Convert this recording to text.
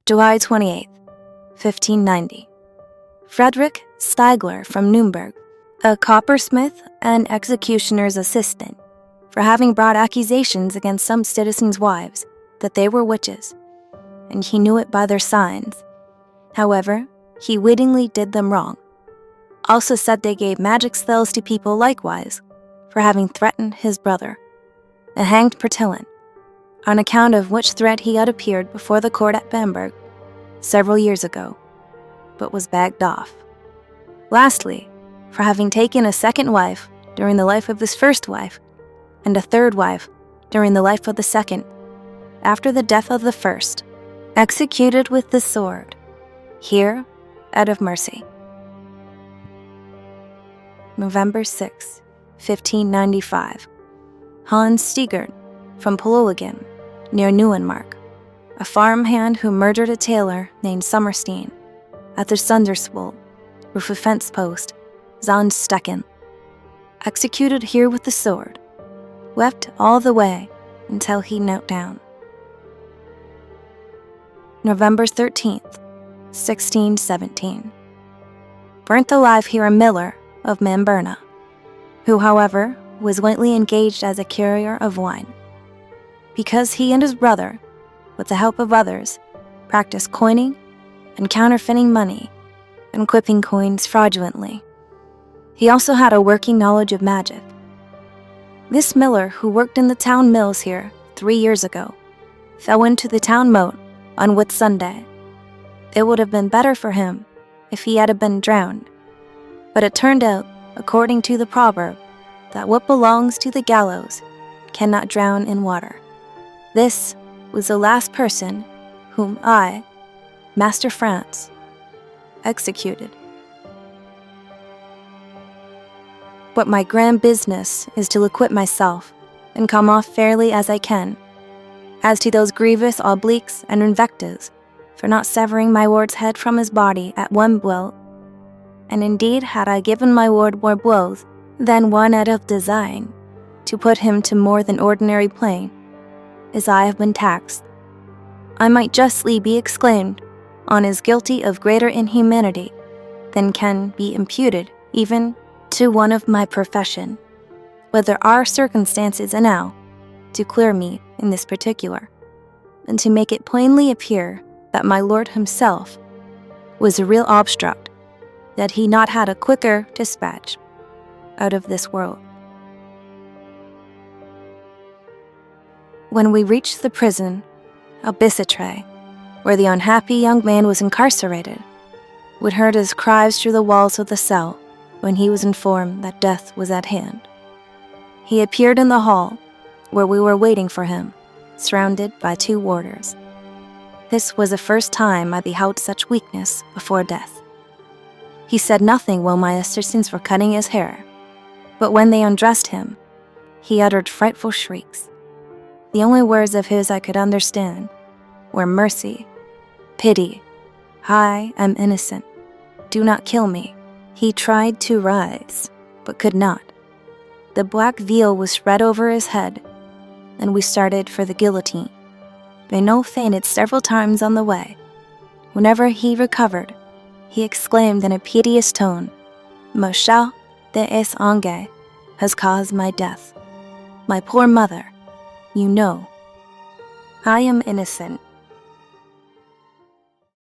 July 28, 1590. Frederick Steigler from Nuremberg, a coppersmith and executioner's assistant, for having brought accusations against some citizens' wives that they were witches, and he knew it by their signs. However, he wittingly did them wrong. Also said they gave magic spells to people likewise, for having threatened his brother, and hanged Pertillon, on account of which threat he had appeared before the court at Bamberg several years ago, but was bagged off. Lastly, for having taken a second wife during the life of his first wife, and a third wife during the life of the second, after the death of the first, executed with the sword, here out of mercy. November 6, 1595. Hans Stigert from Pologen, near Neuenmark, a farmhand who murdered a tailor named Sommerstein at the Sunderswold, roof of fence post, Zandstecken, executed here with the sword, wept all the way until he knelt down. November 13th, 1617. Burnt alive here a miller of Mamberna, who, however, was lately engaged as a carrier of wine, because he and his brother, with the help of others, practiced coining and counterfeiting money and clipping coins fraudulently. He also had a working knowledge of magic. This miller, who worked in the town mills here 3 years ago, fell into the town moat on Whitsunday. It would have been better for him if he had been drowned, but it turned out, according to the proverb, that what belongs to the gallows cannot drown in water. This was the last person whom I, Master France, executed. But my grand business is to acquit myself and come off fairly as I can. As to those grievous obliques and invectives for not severing my lord's head from his body at one blow, and indeed had I given my lord more blows than one out of design, to put him to more than ordinary pain, as I have been taxed, I might justly be exclaimed on as guilty of greater inhumanity than can be imputed even to one of my profession. But there are circumstances enow to clear me in this particular, and to make it plainly appear that my lord himself was a real obstruct, that he not had a quicker dispatch out of this world. When we reached the prison of Bicêtre, where the unhappy young man was incarcerated, we heard his cries through the walls of the cell when he was informed that death was at hand. He appeared in the hall, where we were waiting for him, surrounded by 2 warders. This was the first time I beheld such weakness before death. He said nothing while my assistants were cutting his hair, but when they undressed him, he uttered frightful shrieks. The only words of his I could understand were mercy, pity, I am innocent, do not kill me. He tried to rise, but could not. The black veil was spread over his head, and we started for the guillotine. Benoît fainted several times on the way. Whenever he recovered, he exclaimed in a piteous tone, "Marshal de Essange has caused my death. My poor mother, you know, I am innocent."